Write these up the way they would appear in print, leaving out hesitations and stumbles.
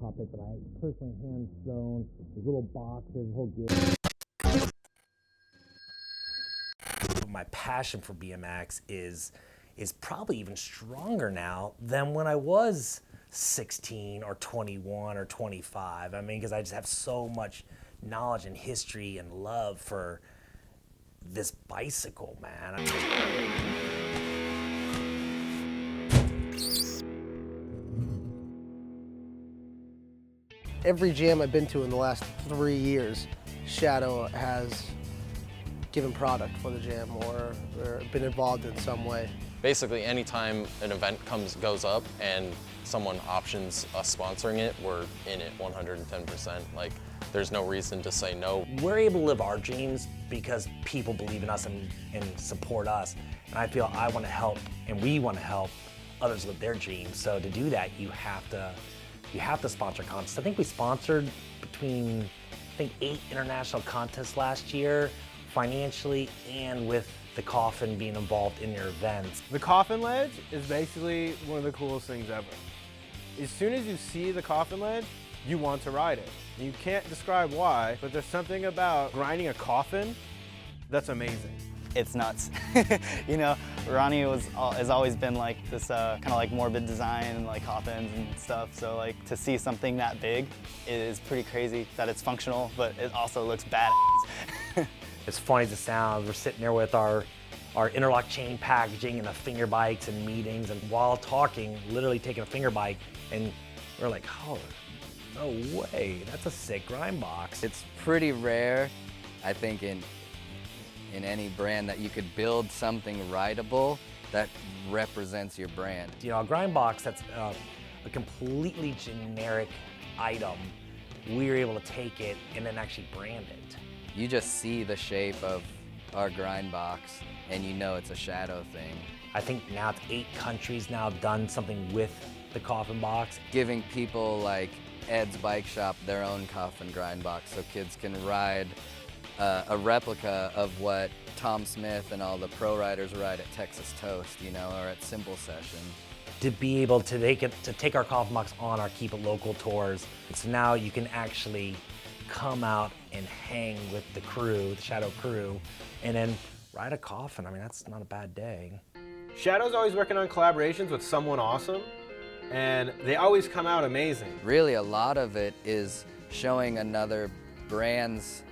puppet that I personally hand sewn. These little boxes, whole gear. My passion for BMX is probably even stronger now than when I was 16 or 21 or 25. I mean, because I just have so much knowledge and history and love for this bicycle, man. Every jam I've been to in the last 3 years, Shadow has given product for the jam or been involved in some way. Basically, anytime an event goes up and someone options us sponsoring it, we're in it 110%. Like, there's no reason to say no. We're able to live our dreams because people believe in us and support us. And I feel I want to help, and we want to help others live their dreams. So to do that, you have to sponsor contests. I think we sponsored between 8 international contests last year, financially and with the coffin being involved in your events. The coffin ledge is basically one of the coolest things ever. As soon as you see the coffin ledge, you want to ride it. You can't describe why, but there's something about grinding a coffin that's amazing. It's nuts. You know, Ronnie has always been like this kind of like morbid design and like coffins and stuff. So like to see something that big is pretty crazy that it's functional, but it also looks badass. As funny as it sounds, we're sitting there with our interlock chain packaging and the finger bikes and meetings, and while talking, literally taking a finger bike, and we're like, oh, no way, that's a sick grind box. It's pretty rare, I think, in any brand that you could build something rideable that represents your brand. You know, a grind box that's a completely generic item, we're able to take it and then actually brand it. You just see the shape of our grind box and you know it's a Shadow thing. I think now it's 8 countries now done something with the coffin box. Giving people like Ed's Bike Shop their own coffin grind box so kids can ride a replica of what Tom Smith and all the pro riders ride at Texas Toast, you know, or at Simple Session. To be able to take our coffin box on our Keep It Local tours, so now you can actually come out and hang with the crew, the Shadow crew, and then ride a coffin. I mean, that's not a bad day. Shadow's always working on collaborations with someone awesome, and they always come out amazing. Really, a lot of it is showing another brand's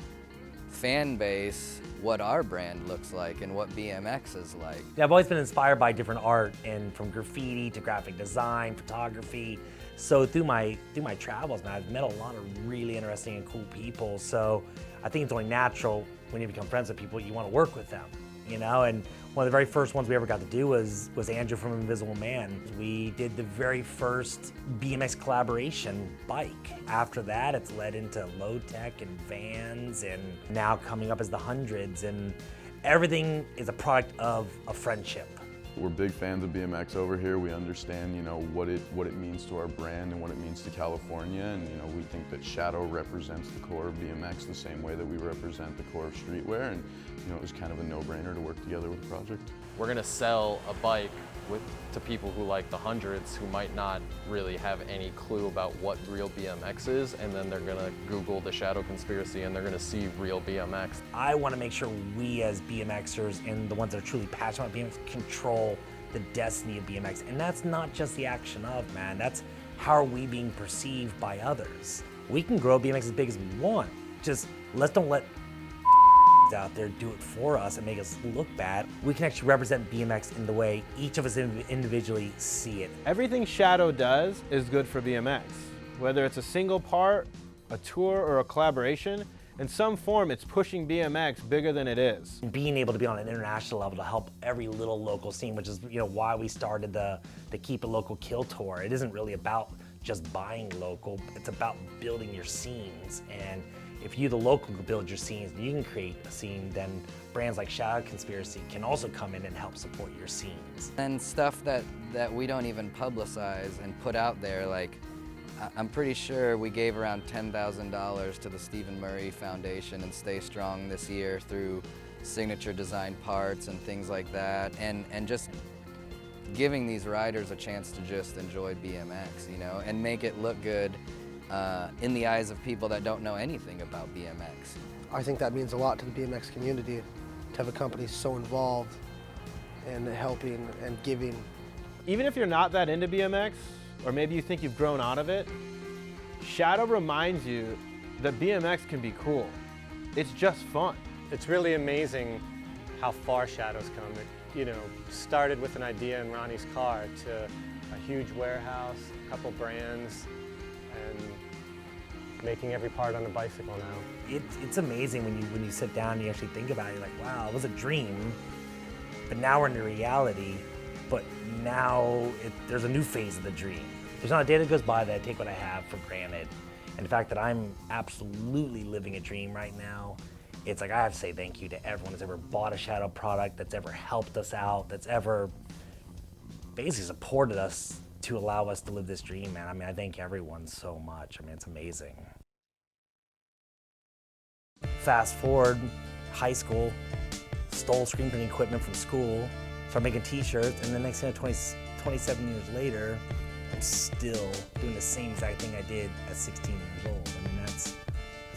fan base what our brand looks like and what BMX is like. Yeah, I've always been inspired by different art, and from graffiti to graphic design, photography. So through my travels, man, I've met a lot of really interesting and cool people. So I think it's only natural when you become friends with people, you want to work with them, you know? And one of the very first ones we ever got to do was Andrew from Invisible Man. We did the very first BMX collaboration bike. After that, it's led into low tech and vans, and now coming up as the hundreds, and everything is a product of a friendship. We're big fans of BMX over here. We understand, you know, what it means to our brand and what it means to California, and you know, we think that Shadow represents the core of BMX the same way that we represent the core of streetwear, and you know, it was kind of a no-brainer to work together with the project. We're gonna sell a bike to people who like the hundreds, who might not really have any clue about what real BMX is, and then they're gonna Google the Shadow conspiracy and they're gonna see real BMX. I want to make sure we as BMXers and the ones that are truly passionate about BMX control the destiny of BMX. And that's not just the action of, man, that's how are we being perceived by others. We can grow BMX as big as we want, just don't let out there do it for us and make us look bad. We can actually represent BMX in the way each of us individually see it. Everything Shadow does is good for BMX. Whether it's a single part, a tour, or a collaboration, in some form it's pushing BMX bigger than it is. Being able to be on an international level to help every little local scene, which is, you know, why we started the Keep It Local Kill Tour. It isn't really about just buying local, it's about building your scenes. And if you, the local, build your scenes, you can create a scene, then brands like Shadow Conspiracy can also come in and help support your scenes. And stuff that we don't even publicize and put out there, like, I'm pretty sure we gave around $10,000 to the Stephen Murray Foundation and Stay Strong this year through signature design parts and things like that, and just giving these riders a chance to just enjoy BMX, you know, and make it look good in the eyes of people that don't know anything about BMX. I think that means a lot to the BMX community to have a company so involved in helping and giving. Even if you're not that into BMX, or maybe you think you've grown out of it, Shadow reminds you that BMX can be cool. It's just fun. It's really amazing how far Shadow's come. It, started with an idea in Ronnie's car to a huge warehouse, a couple brands, and making every part on a bicycle now. It's amazing when you sit down and you actually think about it. You're like, wow, it was a dream, but now we're in the reality. But now there's a new phase of the dream. There's not a day that goes by that I take what I have for granted. And the fact that I'm absolutely living a dream right now, it's like I have to say thank you to everyone that's ever bought a Shadow product, that's ever helped us out, that's ever basically supported us to allow us to live this dream, man. I mean, I thank everyone so much. I mean, it's amazing. Fast forward, high school, stole screen printing equipment from school, started making t-shirts, and the next thing, 27 years later, I'm still doing the same exact thing I did at 16 years old. I mean, that's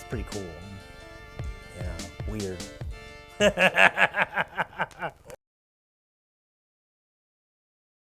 pretty cool. Weird.